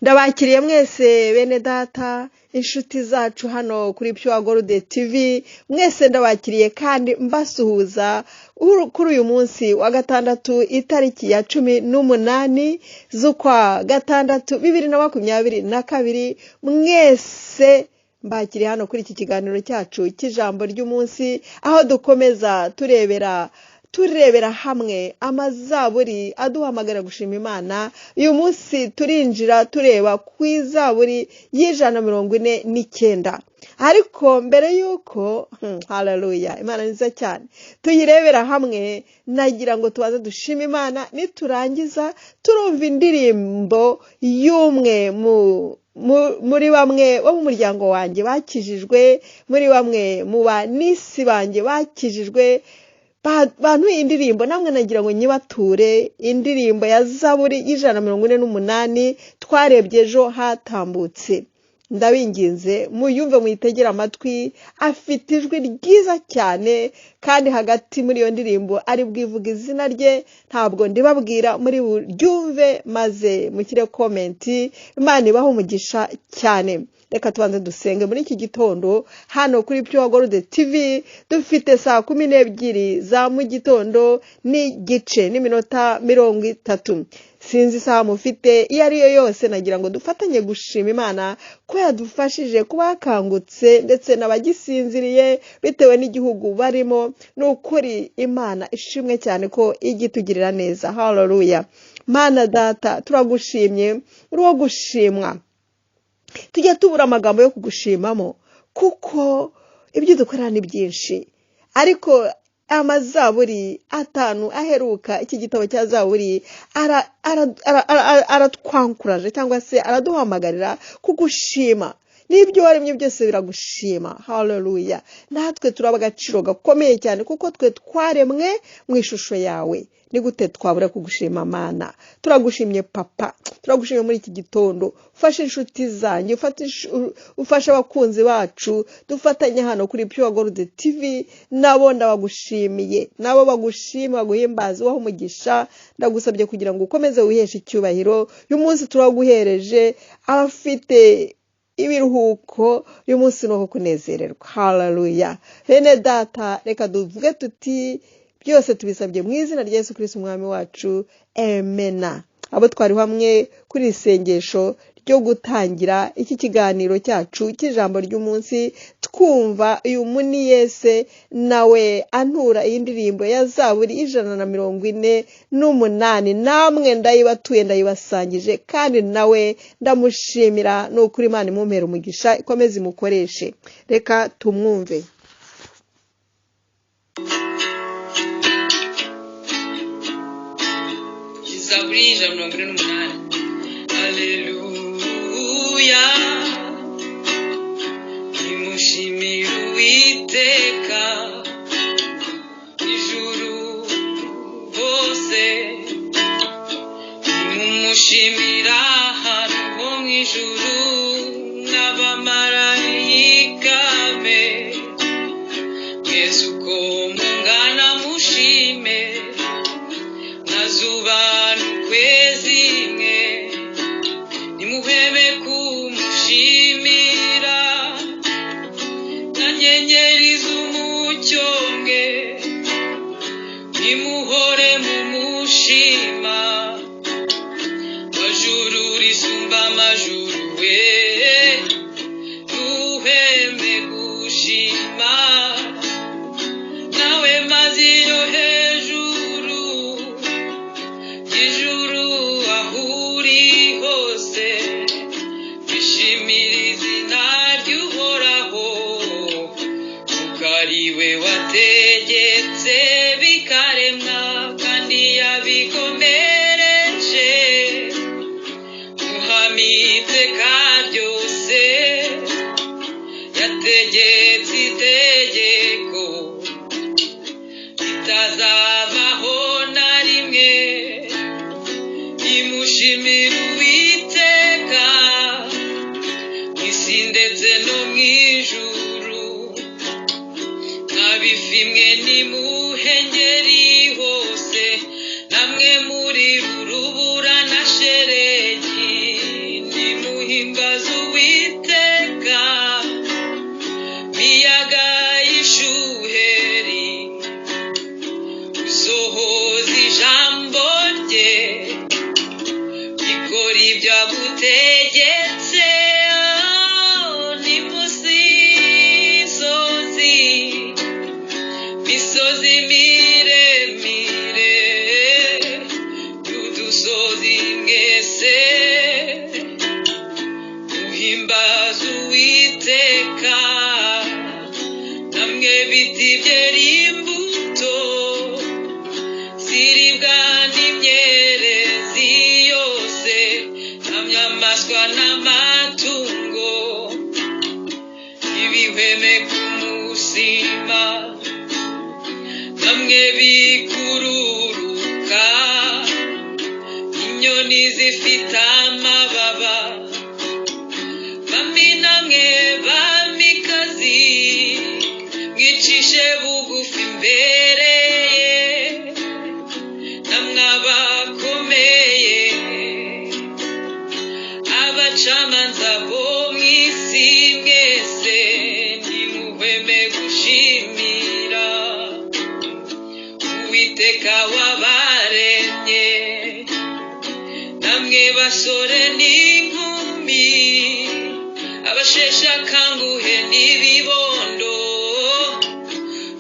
Ndabakiriye mwese bene data, inshuti zacu hano kuri Pure Gold TV, mwese ndabakiriye kandi mbasuhuza kuri uyu munsi wa gatandatu itariki ya 18 z'ukwa gatandatu 2022. Mwese mbakiriye hano kuri iki kiganiro cyacu cy'ijambo ry'umunsi, aho dukomeza turebera hamwe amazaburi aduhamagara gushima Imana. Uyu munsi turinjira tureba ku izaburi y'149. Ariko mbere yuko haleluya, Imana nziza cyane, tuyirebera hamwe, nagira ngo tubaze dushima Imana. Niturangiza turumva indirimbo y'umwe muri bamwe bo mu muryango wanjye bakijijwe, muri bamwe mu banisi banjye bakijijwe, bantu indirimbo namwe nagira ngo nyibature. Indirimbo ya Zaburi y'148 twarebye ejo hatambutse. Ndabinginze muyumve, muyitegera amatwi. Afite ijwi ryiza cyane, kandi hagati muri iyo ndirimbo ari bwivuga izina rye. Ntabwo ndibabwira, muri buryumve maze mukire komenti. Imana ibaho umugisha cyane. Reka tubanze dusenge muri iki gitondo hano kuri Pure Gold TV. Dufite saa 12 za mu gitondo n'igice n'iminota 30. Sinzi isaha mufite iyo ari yo yose, nagira ngo dufatanye gushima Imana ko yadufashije kubakangutse ndetse n'abagisinziriye bitewe n'igihugu barimo. N'ukuri Imana ishimwe cyane ko igitugirira neza. Haleluya. Mana data, turagushimye, uri wo gushimwa. Tujya tubura amagambo yo kugushimamo kuko ibyo dukorana ni byinshi. Ariko amazaburi 5 aheruka, iki gitabo cya Zaburi aratwankuraje cyangwa se araduhamagarira kugushima. N'ibyo waremye byose biragushima. Haleluya. Natwe turaba agaciro gakomeye cyane kuko twe twaremwe mu ishusho yawe. Ni gute twabura kugushima Mana? Turagushimye Papa, turagushimye muri iki gitondo. Ufashe inshuti zanjye, ufashe abakunzi bacu, dufatanye hano kuri Pure Gold TV. Nabo ndabagushimiye, nabo bagushima, baguhimbaza, waho umugisha. Ndagusabye kugira ngo ukomeze wiheshe icyubahiro. Uyu munsi turaguhereje abafite ibiruhuko, uyu munsi no kunezererwa. Haleluya. Bene data, reka duvuge tuti byose tubisabye mu izina rya Yesu Kristo umwami wacu. Amena. Abo twari hamwe kuri isengesho ryo gutangira iki kiganiro cyacu cy'ijambo ry'umunsi, twumva uyu Muniyese nawe antura iyi ndirimbo ya Zaburi 148. Namwe ndayibatuye, ndayibasangije, kandi nawe ndamushimira. N'ukuri Imana imumpera umugisha, ikomeze imukoreshe. Reka tumwumve. Zaburi 148. Haleluya. Nimushimire Uwiteka ijuru hose, nimumushimira ahantu ho mu ijuru n'abamarayika be. Mwese uko mungana mushime, nazuba n'ukwezi mwe nimuhebe kumushimira, na nyenyeri z'umucyo mwe nimuhore mumushima. Majuru risumba amajuru we, duheme gushima. Nawe mazi yo hejuru y'ijuru aho uri hose, bishimira izina ry'Uhoraho, kuko ari we wategetse bikaremwa kandi yabikomereje. Muhamye iteka ryose, yategetse itegeko ritazavaho na rimwe. Nimushimire Uwiteka mw'isi ndetse no mw'ijuru, mwabifimwe nimuhengeri hose, namwe muri rurubura na sheregi. ibyo agutegetse ni musisozi misozi miremire y'udusozi mwese uhimbaza Uwiteka namwe biti byera imbuto ziribwa n'imyerezi yose n'inyamaswa n'amatungo ibihweme ku musima namwe bikururuka inyoni zifite amababa bami namwe bamikazi mwicishe bugufi imbere ye namwe abakomeye abacamanza bo mw'isi mwese nimuhweme gushimira Uwiteka wabaremye namwe basore n'inkumi abasheshe akanguhe n'ibibondo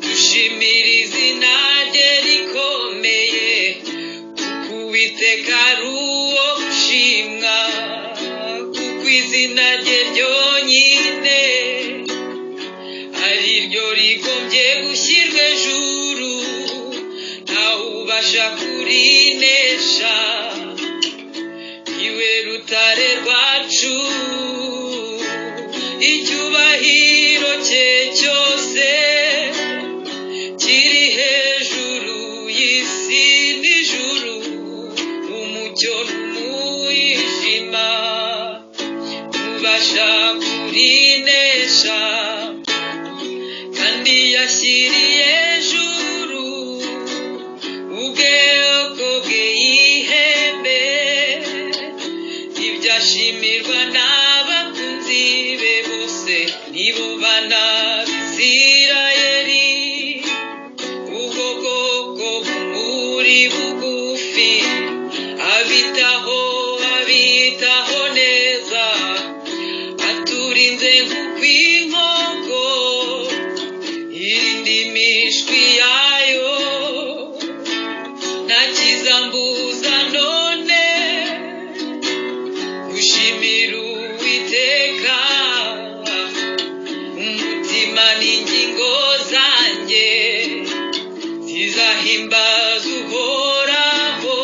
dushimira izina rye rikomeye kuko Uwiteka ari uwo gushimwa kuko izina rye ryonyine ari ryo rigombye gushyirwa ejuru ntawe ubasha kurinesha iwe rutare rwacu icyubahiro cye cyose kiri hejuru y'isi n'ijuru umucyo n'umwijima ubasha kurinesha kandi yashyiriye ejuru ubwoko bwe ihembe ibyashimirwa n'abakunzi be bose nibo bana b'Isirayeli ubwoko bw'umuri bugufi abitaho neza aturinze nk'ukw'inkoko irinda imishwi yayo ntakizambuza none gushimira Uwiteka umutima n'ingingo zanjye zizahimbaza Uhoraho.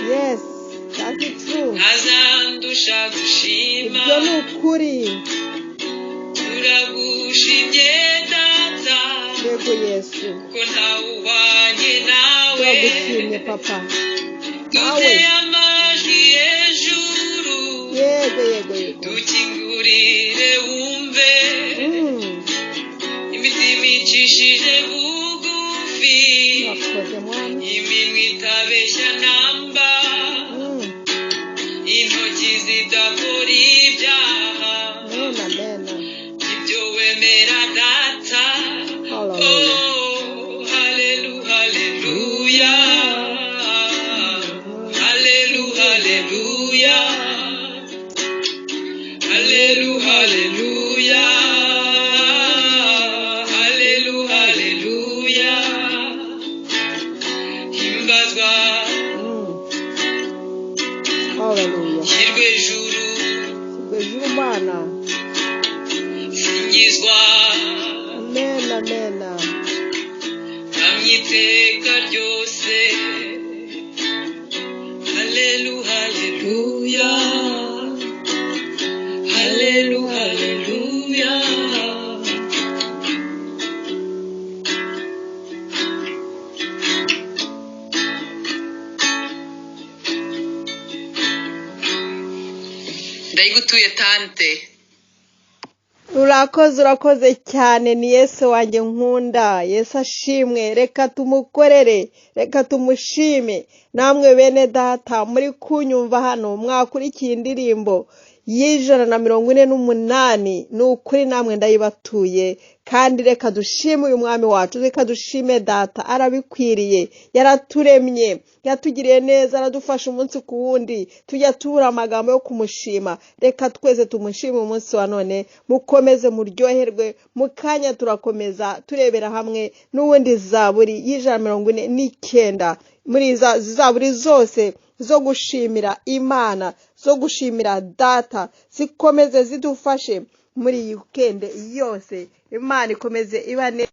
Yes, that's it true. Ibyo ni ukuri. Yego Yesu. Turagushimye papa. Nawe. Yego. Tukingurire wumve. Imitima imicishije bugufi urakoze mwami iminwa itabeshya namba intoki zidakora ibyaha amen ibyo wemera data oh haleluya haleluya haleluya haleluya himbazwa haleluya hirwe ijuru Mana singizwa amen amyiteka ryose haleluya haleluya ndayigutuye tante urakoze cyane ni Yesu wanjye nkunda Yesu ashimwe reka tumukorere reka tumushime namwe bene data muri kunyumva hano mwakurikiye indirimbo y'148 ni ukuri namwe ndayibatuye kandi reka dushime uyu mwami wacu reka dushime data arabikwiriye yaraturemye yatugiriye neza aradufasha umunsi ku wundi tujya tubura amagambo yo kumushima reka twese tumushime umunsi wa none mukomeze muryoherwe mukanya turakomeza turebera hamwe n'ubundi zaburi y'149 muri zaburi zose zo gushimira Imana zo gushimira data zikomeze zidufashe muri iyi weekend yose Imana ikomeze ibane